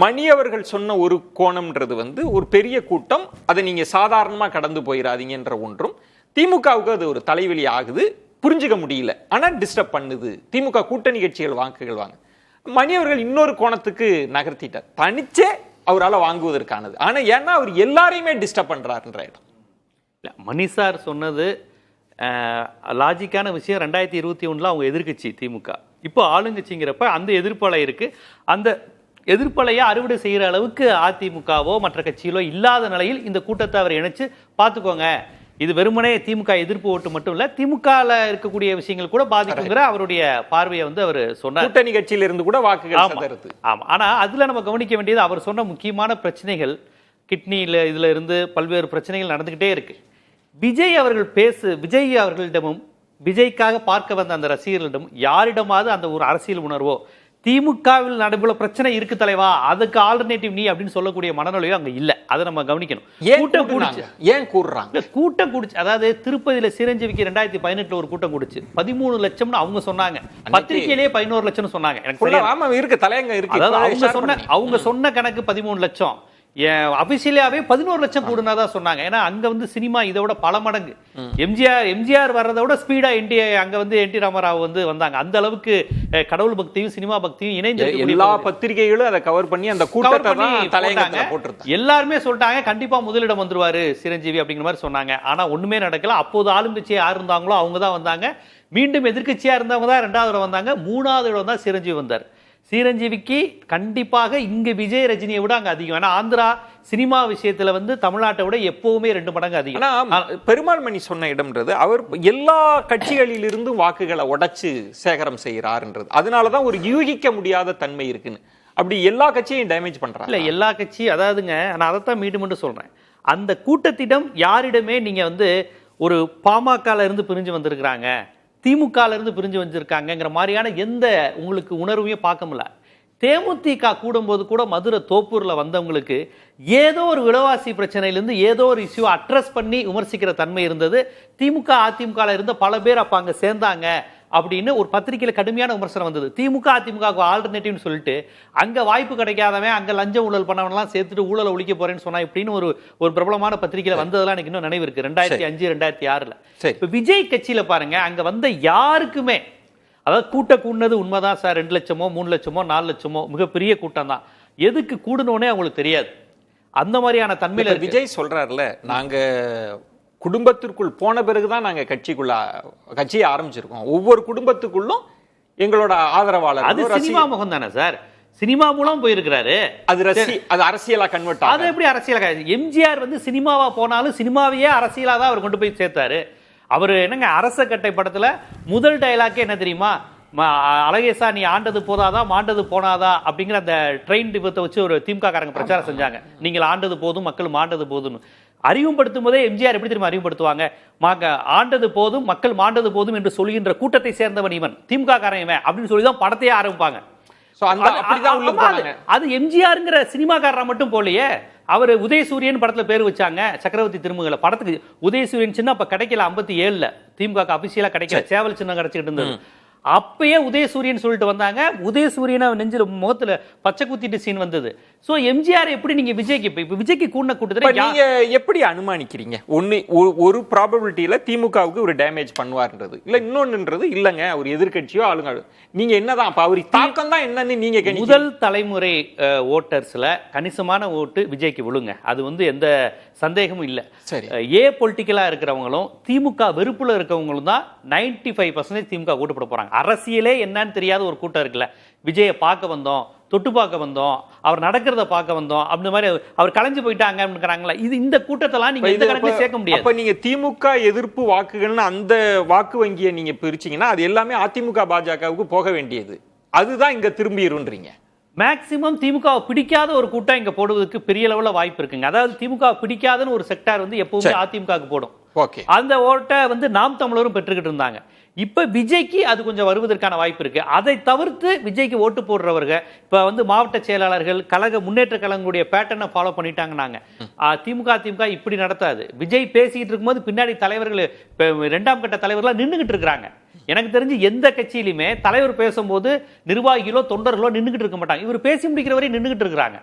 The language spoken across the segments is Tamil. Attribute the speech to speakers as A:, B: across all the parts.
A: மணி அவர்கள் சொன்ன ஒரு கோணம்ன்றது வந்து ஒரு பெரிய கூட்டம், அதை நீங்க சாதாரணமா கடந்து போயிடாதீங்கன்ற ஒன்றும், திமுகவுக்கு அது ஒரு தலைவலி ஆகுது, புரிஞ்சுக்க முடியல, ஆனா டிஸ்டர்ப் பண்ணுது, திமுக கூட்டணி கட்சிகள் வாக்குகள் வாங்க. மணி அவர்கள் இன்னொரு கோணத்துக்கு நகர்த்திட்டார், தனிச்சே அவரால் வாங்குவதற்கானது. ஆனா ஏன்னா அவர் எல்லாரையுமே டிஸ்டர்ப் பண்றாருன்ற இடம்.
B: மணி சார் சொன்னது லாஜிக்கான விஷயம். 2021 அவங்க எதிர்கட்சி திமுக, இப்போ ஆளுங்கட்சிங்கிறப்ப அந்த எதிர்ப்பலை இருக்கு. அந்த எதிர்ப்பலையை அறுவடை செய்யற அளவுக்கு அதிமுகவோ மற்ற கட்சிகளோ இல்லாத நிலையில் இந்த கூட்டத்தை அவர் இணைச்சு பார்த்துக்கோங்க. இது வெறுமனே திமுக எதிர்ப்பு ஓட்டு மட்டும் இல்ல, திமுகல இருக்கக்கூடிய விஷயங்கள் கூட பாதிக்குங்கிற அவருடைய பார்வையை வந்து அவர் சொன்னார்.
A: கூட்டணி கட்சியில இருந்து கூட வாக்குகள்.
B: ஆமா, ஆனா அதுல நம்ம கவனிக்க வேண்டியது அவர் சொன்ன முக்கியமான பிரச்சனைகள், கிட்னியில இதுல இருந்து பல்வேறு பிரச்சனைகள் நடந்துகிட்டே இருக்கு. விஜய் அவர்களிடமும் விஜய்க்காக பார்க்க வந்த அந்த ரசிகர்களிடம் யாரிடமாவது அந்த ஒரு அரசியல் உணர்வோ, திமுகவில் நடைபெற பிரச்சனை இருக்கு தலைவா, அதுக்கு ஆல்டர்னேட்டிவ் நீ அப்படின்னு சொல்லக்கூடிய மனநிலையோ அங்க இல்ல. அதை நம்ம கவனிக்கணும். கூட்டம் கூடுச்சு,
A: ஏன் கூடுறாங்க?
B: கூட்டம் கூடுச்சு. அதாவது திருப்பதியில சிரஞ்சீவிக்கு 2018 ஒரு கூட்டம் கூடுச்சு, 13 லட்சம்னு அவங்க சொன்னாங்க, பத்திரிகையிலேயே 11 லட்சம்னு சொன்னாங்க.
A: எனக்கு தலையங்க இருக்கு.
B: அவங்க சொன்ன கணக்கு 13 லட்சம், அபிஷியலாவே 11 லட்சம் கூடுனாதான் சொன்னாங்க. ஏன்னா அங்க வந்து சினிமா இதோட பல மடங்கு. எம்ஜிஆர் வர்றதை விட ஸ்பீடா அங்க வந்து என்டி ராமராவ் வந்து வந்தாங்க. அந்த அளவுக்கு கடவுள் பக்தியும் சினிமா பக்தியும் இணைந்து
A: எல்லா பத்திரிகைகளும் அதை கவர் பண்ணி அந்த கூட்டத்தை போட்டாங்க.
B: எல்லாருமே சொல்லிட்டாங்க கண்டிப்பா முதலிடம் வந்துருவாரு சிரஞ்சீவி அப்படிங்கிற மாதிரி சொன்னாங்க. ஆனா ஒண்ணுமே நடக்கல. அப்போது ஆளுங்கட்சியா யார் இருந்தாங்களோ அவங்க தான் வந்தாங்க. மீண்டும் எதிர்கட்சியா இருந்தவங்க தான் 2வது இடம் வந்தாங்க. 3வது இடம் தான் சிரஞ்சீவி வந்தார். சிரஞ்சீவிக்கு கண்டிப்பாக இங்க விஜய் ரஜினியை விட அங்க அதிகம். ஏன்னா ஆந்திரா சினிமா விஷயத்துல வந்து தமிழ்நாட்டை விட எப்பவுமே 2 மடங்கு அதிகம்.
A: பெருமாள் மணி சொன்ன இடம்ன்றது அவர் எல்லா கட்சிகளிலிருந்து வாக்குகளை உடைச்சு சேகரம் செய்யறாருன்றது. அதனாலதான் ஒரு யூகிக்க முடியாத தன்மை இருக்குன்னு. அப்படி எல்லா கட்சியையும் டேமேஜ் பண்றாங்க.
B: இல்ல எல்லா கட்சி, அதாவதுங்க நான் அதைத்தான் மீண்டும் சொல்றேன், அந்த கூட்டத்திடம் யாரிடமே நீங்க வந்து ஒரு பாமகல இருந்து பிரிஞ்சு வந்திருக்கிறாங்க, திமுகல இருந்து பிரிஞ்சு வந்திருக்காங்கிற மாதிரியான எந்த உங்களுக்கு உணர்வையும் பார்க்க முடியல. தேமுதிக கூடும்போது கூட மதுரை தோப்பூர்ல வந்தவங்களுக்கு ஏதோ ஒரு விலைவாசி பிரச்சனையிலிருந்து ஏதோ ஒரு இஷ்யூ அட்ரஸ் பண்ணி விமர்சிக்கிற தன்மை இருந்தது. திமுக அதிமுகல இருந்த பல பேர் அப்ப அங்க சேர்ந்தாங்க அப்படின்னு ஒரு பத்திரிகையில கடுமையான விமர்சனம் வந்தது. திமுக அதிமுக ஆல்டர்னேட்டிவ்னு சொல்லிட்டு அங்க வாய்ப்பு கிடைக்காதவன், அங்க லஞ்சம் ஊழல் பண்ணவனெல்லாம் சேர்த்துட்டு ஊழலை ஒழிக்க போறேன்னு சொன்னா இப்படின்னு ஒரு பிரபலமான பத்திரிகையில வந்ததெல்லாம் எனக்கு இன்னும் நினைவு இருக்கு, 2005 2006ல. இப்ப விஜய் கட்சியில பாருங்க, அங்க வந்த யாருக்குமே, அதாவது கூட்டக்கூடுனது உண்மைதான் சார், 2 லட்சமோ 3 லட்சமோ 4 லட்சமோ மிகப்பெரிய கூட்டம் தான், எதுக்கு கூடணும்னே அவங்களுக்கு தெரியாது. அந்த மாதிரியான தன்மையில
A: விஜய் சொல்றாருல, நாங்க குடும்பத்திற்குள் போன பிறகுதான் நாங்க கட்சியை ஆரம்பிச்சிருக்கோம், ஒவ்வொரு குடும்பத்துக்குள்ளும் எங்களோட ஆதரவாளர்.
B: அது சினிமா முகம் தானே சார், சினிமா மூலம் போயிருக்கிறாரு.
A: அது அரசியலா கன்வெர்ட் ஆகுது.
B: அது எப்படி அரசியலா? எம்ஜிஆர் வந்து சினிமாவா போனாலும் சினிமாவையே அரசியலா தான் அவர் கொண்டு போய் சேர்த்தாரு. அவர் என்னங்க அரச கட்டை படத்துல முதல் டயலாக்கே என்ன தெரியுமா, அழகேசா நீ ஆண்டது போதாதா மாண்டது போனாதா அப்படிங்கிற அந்த ட்ரெயின் டிபத்தை வச்சு ஒரு திமுக காரங்க பிரச்சாரம் செஞ்சாங்க. நீங்கள் ஆண்டது போதும் மக்கள் மாண்டது போதும் அறிமுகப்படுத்தும் போதே எம்ஜிஆர் எப்படி தெரியுமா அறிமுகப்படுத்துவாங்க, ஆண்டது போதும் மக்கள் மாண்டது போதும் என்று சொல்கின்ற கூட்டத்தை சேர்ந்தவன் இவன், திமுக காரன் இவன் அப்படின்னு சொல்லிதான் படத்தையே ஆரம்பிப்பாங்க. அது எம்ஜிஆர்ங்கிற சினிமாக்காரரா மட்டும் போலையே, அவர் உதயசூரியன் படத்துல பேர் வச்சாங்க, சக்கரவர்த்தி திருமகளை படத்துக்கு உதயசூரியன் சின்ன அப்ப கிடைக்கல, 57ல திமுக அபிஷியலா கிடைக்கல, சேவல் சின்னம் கிடைச்சிட்டு இருந்தது. அப்பயே உதயசூரியன் சொல்லிட்டு வந்தாங்க, உதயசூரியனை நெஞ்சில முகத்துல பச்சை குத்திட்டு சீன் வந்தது. சோ எம்ஜிஆர் எப்படி நீங்க விஜய்க்கு இப்ப விஜய்க்கு கூடின கூட்டத்துல
A: நீங்க எப்படி அனுமானிக்கிறீங்க? ஒரு ப்ராபபிலிட்டியில திமுகவுக்கு ஒரு டேமேஜ் பண்ணுவார்ன்றது இல்ல, இன்னொன்னுன்றது இல்லங்க அவர் எதிர்கட்சியோ ஆளுங்க, நீங்க என்னதான் அப்ப அவர் தாக்கம் தான் என்னன்னு நீங்க
B: முதல் தலைமுறை ஓட்டர்ஸ்ல கணிசமான ஓட்டு விஜய்க்கு விழுங்க, அது வந்து எந்த சந்தேகமும் இல்ல. ஏ பொலிட்டிக்கலா இருக்கிறவங்களும் திமுக வெறுப்புல இருக்கவங்களும் தான் 95% திமுக ஓட்டு போட போறாங்க. அரசியலே என்னன்னு தெரியாத ஒரு கூட்டம் இருக்குல்ல, விஜயை பார்க்க வந்தோம், தொட்டு பார்க்க வந்தோம், அவர் நடக்கிறத பார்க்க வந்தோம், அப்படி மாதிரி அவர் கலைஞ்சு போயிட்டாங்க. இது இந்த கூட்டத்தெல்லாம் நீங்க எந்த கணக்குல சேர்க்க முடியாது.
A: அப்ப நீங்க திமுக எதிர்ப்பு வாக்குகள்னு அந்த வாக்கு வங்கியை நீங்க பிரிச்சீங்கன்னா அது எல்லாமே அதிமுக பாஜகவுக்கு போக வேண்டியது, அதுதான் இங்க திரும்பிடும்ன்றீங்க.
B: மேக்சிமம் திமுக பிடிக்காத ஒரு கூட்டம் இங்க போடுவதற்கு பெரிய அளவுல வாய்ப்பு இருக்குங்க. அதாவது திமுக பிடிக்காதன்னு ஒரு செக்டார் வந்து எப்பவுமே அதிமுக போடும். அந்த ஓட்டை வந்து நாம் தமிழரும் பெற்றுக்கிட்டு இருந்தாங்க. இப்ப விஜய்க்கு அது கொஞ்சம் வருவதற்கான வாய்ப்பு இருக்கு. அதை தவிர்த்து விஜய்க்கு ஓட்டு போடுறவர்கள் இப்ப வந்து மாவட்ட செயலாளர்கள் கழக முன்னேற்ற கழகங்களுடைய பேட்டர்னை ஃபாலோ பண்ணிட்டாங்க. நாங்க திமுக இப்படி நடத்தாது. விஜய் பேசிக்கிட்டு இருக்கும்போது பின்னாடி தலைவர்கள் 2ஆம் கட்ட தலைவர்களா நின்றுகிட்டு இருக்கிறாங்க. எனக்கு தெரிஞ்சு எந்த கட்சியிலுமே தலைவர் பேசும்போது நிர்வாகிகளோ தொண்டர்களோ நின்றுகிட்டு இருக்க மாட்டாங்க. இவர் பேசி முடிக்கிற வரை நின்றுகிட்டு இருக்கிறாங்க.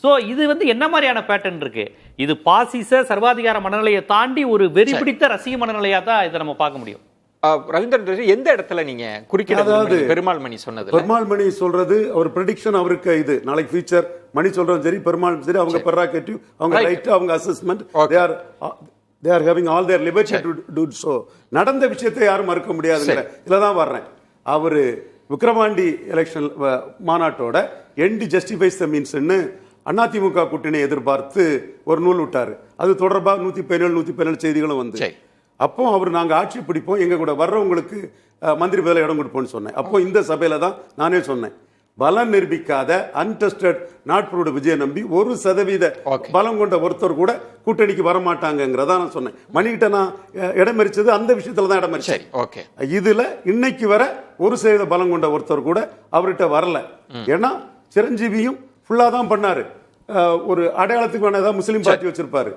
B: சோ இது வந்து என்ன மாதிரியான பேட்டர்ன் இருக்கு? இது பாசிச சர்வாதிகார மனநிலையை தாண்டி ஒரு வெறி பிடித்த ரசிக மனநிலையா தான் இதை நம்ம பார்க்க முடியும்.
A: ரவீந்திரன் எந்த இடத்துல நீங்க குறிக்கிறது? பெருமாள் மணி சொன்னது,
C: பெருமாள் மணி சொல்றது அவர் ப்ரெடிக்ஷன், அவருக்கு இது நாளைக்கு ஃபியூச்சர் மணி சொல்றதும் சரி, பெருமாள் சரி, அவங்க பெர்ராகேட்டிவ், அவங்க ரைட், அவங்க assessment, they are having all their liberty to do so. நடந்த விஷயத்தை யாரும் மறுக்க முடியாதுங்கிற இதுலதான் வர்றேன். அவரு விக்கிரவாண்டி எலெக்ஷன் மாநாட்டோட எண்ட் ஜஸ்டிஃபைஸ் த மீன்ஸ்ன்னு அதிமுக கூட்டணி எதிர்பார்த்து ஒரு நூல் விட்டாரு. அது தொடர்பாக 117 செய்திகளும் வந்து, அப்போ அவர் நாங்க ஆட்சி பிடிப்போம், எங்க கூட வர்றவங்களுக்கு மந்திரி பதவியில் இடம் கொடுப்போம்னு சொன்னேன். அப்போ இந்த சபையில தான் நானே சொன்னேன், பலம் நிரூபிக்காத அன்டெஸ்டட் நாட்புரோட விஜய நம்பி 1% பலம் கொண்ட ஒருத்தர் கூட கூட்டணிக்கு வரமாட்டாங்கிறதா நான் சொன்னேன். மணிகிட்ட நான் இடமறிச்சது அந்த விஷயத்துல தான் இடமறிச்சேன். இதுல இன்னைக்கு வர 1% பலம் கொண்ட ஒருத்தர் கூட அவர்கிட்ட வரல. ஏன்னா சிரஞ்சீவியும் ஃபுல்லா தான் பண்ணாரு, ஒரு அடையாளத்துக்கு வேணாதான் முஸ்லீம் பார்ட்டி வச்சிருப்பாரு.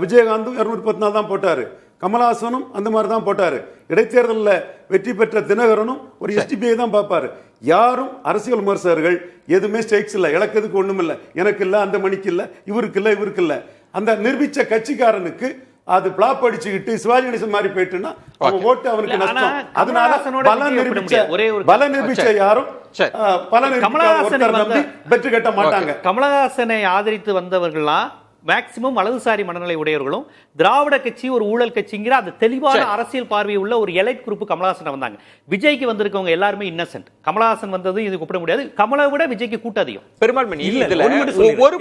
C: விஜயகாந்தும் 214 தான் போட்டாரு, கமலஹாசனும் அந்த மாதிரி தான் போட்டாரு. இடைத்தேர்தலில் வெற்றி பெற்ற தினகரனும் ஒரு எஸ்டிபிஐ தான் பார்ப்பாரு. யாரும் அரசியல் விமர்சகர்கள் எதுவுமே ஸ்டேக்ஸ் இல்லை, இழக்கிறதுக்கு ஒண்ணும் இல்லை, எனக்கு இல்லை, அந்த மணிக்கு இல்லை, இவருக்கு இல்லை, இவருக்கு இல்லை. அந்த நிர்மிச்ச கட்சிக்காரனுக்கு அது பிளாப் அடிச்சுக்கிட்டு சிவாஜி கணேசன் மாதிரி போயிட்டுன்னா அவன் ஓட்டு அவனுக்கு நஷ்டம். அதனால பல நிரூபிச்ச யாரும் வெற்றி கட்ட மாட்டாங்க.
B: கமலஹாசனை ஆதரித்து வந்தவர்கள்லாம் மேக்சிமம் வலதுசாரி மனநிலை உடையவர்களும் திராவிட கட்சி ஒரு ஊழல் கட்சிங்கிற அந்த தெளிவான அரசியல் பார்வை உள்ள ஒரு எலைட் குரூப் கமலஹாசன் வந்தாங்க. விஜய்க்கு வந்திருக்கவங்க எல்லாருமே இன்னசென்ட். கமலஹாசன் வந்தது இது கூப்பிட முடியாது. கமலை விட விஜய்க்கு கூட்ட அதிகம்.
A: பெருமாள் மணி ஒரு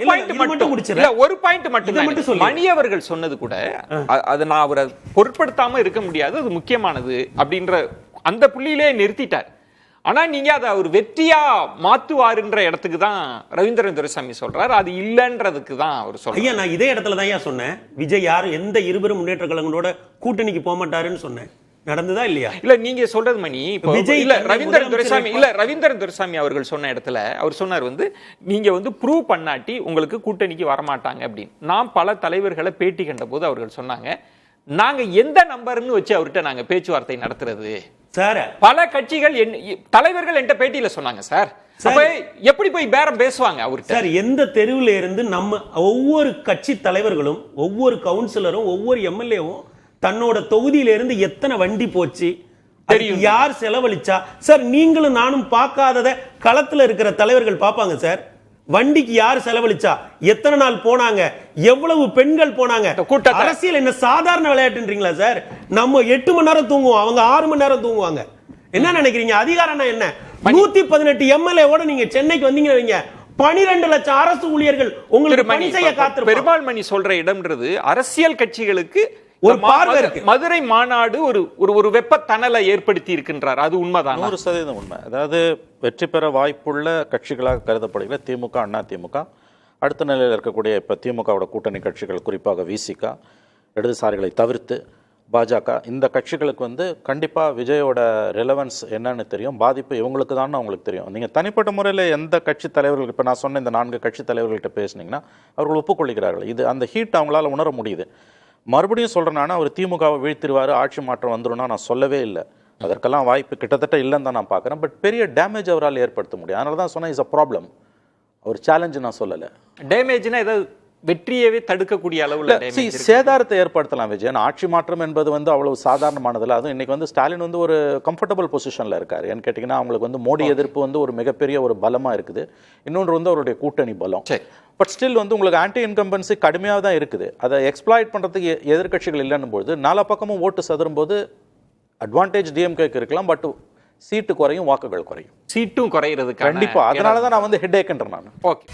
A: பாயிண்ட் மட்டும் மணி அவர்கள் சொன்னது கூட அதை நான் அவரை பொருட்படுத்தாம இருக்க முடியாது, அது முக்கியமானது அப்படின்ற அந்த புள்ளியிலே நிறுத்திட்டார். ஆனா நீங்க அதை அவர் வெற்றியா மாத்துவாருன்ற இடத்துக்கு தான் ரவீந்திரன் துரைசாமி சொல்றாரு, அது இல்லன்றதுக்கு தான் அவர் சொல்றாரு.
D: ஐயா, நான் இதே இடத்துல தான் சொன்னேன், விஜய் யாரும் எந்த இருபெரும் முன்னேற்ற கழகங்களோட கூட்டணிக்கு போக மாட்டாருன்னு சொன்னேன். நடந்ததா இல்லையா?
A: இல்ல நீங்க சொல்றது மணி விஜய் இல்ல ரவீந்திரன் துரைசாமி அவர்கள் சொன்ன இடத்துல அவர் சொன்னார் வந்து நீங்க வந்து ப்ரூவ் பண்ணாட்டி உங்களுக்கு கூட்டணிக்கு வரமாட்டாங்க அப்படின்னு. நான் பல தலைவர்களை பேட்டி கண்ட போது அவர்கள் சொன்னாங்க, நாங்க எந்த நம்பர்னு வச்சு அவர்கிட்ட நாங்க பேச்சுவார்த்தை நடத்துறது
D: சார்.
A: பல கட்சிகள் தலைவர்கள் என்கிட்ட பேட்டியில சொன்னாங்க சார், எப்படி போய் பேரம் பேசுவாங்க அவர்கிட்ட
D: சார்? எந்த தெருவில் இருந்து நம்ம ஒவ்வொரு கட்சி தலைவர்களும் ஒவ்வொரு கவுன்சிலரும் ஒவ்வொரு எம்எல்ஏவும் தன்னோட தொகுதியில இருந்து எத்தனை வண்டி போச்சு, யார் செலவழிச்சா சார்? நீங்களும் நானும் பார்க்காதத களத்துல இருக்கிற தலைவர்கள் பார்ப்பாங்க சார். வண்டிக்கு யார் செலவழிச்சா, எத்தனை நாள் போனாங்க, எவ்வளவு பெண்கள் போனாங்க. அரசியல் என்ன சாதாரண விளையாட்டுன்றீங்களா சார்? நம்ம 8 மணி நேரம் தூங்குவோம், அவங்க 6 மணி நேரம் தூங்குவாங்க. என்ன நினைக்கிறீங்க? அதிகாரம்னா என்ன? 118 எம்எல்ஏவோட நீங்க சென்னைக்கு வந்தீங்க, 12 லட்சம் அரசு ஊழியர்கள் உங்களுக்கு பணி செய்ய காத்திருப்பாங்க.
A: பெருமாள் மணி சொல்ற இடம்ன்றது அரசியல் கட்சிகளுக்கு
D: ஒரு பார்வை இருக்கு.
A: மதுரை மாநாடு ஒரு வெப்ப தணலை ஏற்படுத்தி இருக்கின்றார், அது உண்மைதான்.
E: 100% உண்மை. அதாவது வெற்றி பெற வாய்ப்புள்ள கட்சிகளாக கருதப்படுகிற திமுக, அண்ணா திமுக, அடுத்த நிலையில் இருக்கக்கூடிய இப்போ திமுகவோட கூட்டணி கட்சிகள், குறிப்பாக விசிக, இடதுசாரிகளை தவிர்த்து பாஜக, இந்த கட்சிகளுக்கு வந்து கண்டிப்பாக விஜயோட ரெலவன்ஸ் என்னன்னு தெரியும், பாதிப்பு இவங்களுக்கு தான் அவங்களுக்கு தெரியும். நீங்கள் தனிப்பட்ட முறையில் எந்த கட்சி தலைவர்கள், இப்போ நான் சொன்ன இந்த 4 கட்சி தலைவர்கள்ட்ட பேசுனீங்கன்னா அவர்கள் ஒப்புக்கொள்கிறார்கள். இது அந்த ஹீட் அவங்களால உணர முடியுது. மறுபடியும் சொல்கிறேன்னா அவர் திமுகவை வீழ்த்திடுவார், ஆட்சி மாற்றம் வந்துடும்னா நான் சொல்லவே இல்லை. அதற்கெல்லாம் வாய்ப்பு கிட்டத்தட்ட இல்லைன்னு தான் நான் பார்க்குறேன். பட் பெரிய டேமேஜ் அவரால் ஏற்படுத்த முடியும். அதனால தான் சொன்னேன், இஸ் அ ப்ராப்ளம். அவர் சேலஞ்சு நான் சொல்லலை.
A: டேமேஜ்னா ஏதாவது வெற்றியவே தடுக்கக்கூடிய அளவில்
E: சேதாரத்தை ஏற்படுத்தலாம் விஜய். ஆட்சி மாற்றம் என்பது வந்து அவ்வளவு சாதாரணமானதில்லை. அதுவும் இன்னைக்கு வந்து ஸ்டாலின் வந்து ஒரு கம்ஃபர்டபுள் பொசிஷனில் இருக்கார். ஏன்னு கேட்டிங்கன்னா அவங்களுக்கு வந்து மோடி எதிர்ப்பு வந்து ஒரு மிகப்பெரிய ஒரு பலமாக இருக்குது. இன்னொன்று வந்து அவருடைய கூட்டணி பலம். பட் ஸ்டில் வந்து உங்களுக்கு ஆன்டி இன்கம்பன்சி கடுமையாக தான் இருக்குது. அதை எக்ஸ்ப்ளாய்ட் பண்ணுறதுக்கு எதிர்கட்சிகள் இல்லைன்னும் போது 4 பக்கமும் ஓட்டு சதுரும் போது அட்வான்டேஜ் டிஎம்கேக்கு இருக்கலாம். பட் சீட்டு குறையும், வாக்குகள் குறையும்,
A: சீட்டும் குறையிறது
E: கண்டிப்பாக. அதனால தான் நான் வந்து ஹெட் ஏக்ன்றேன் நான்.
A: ஓகே.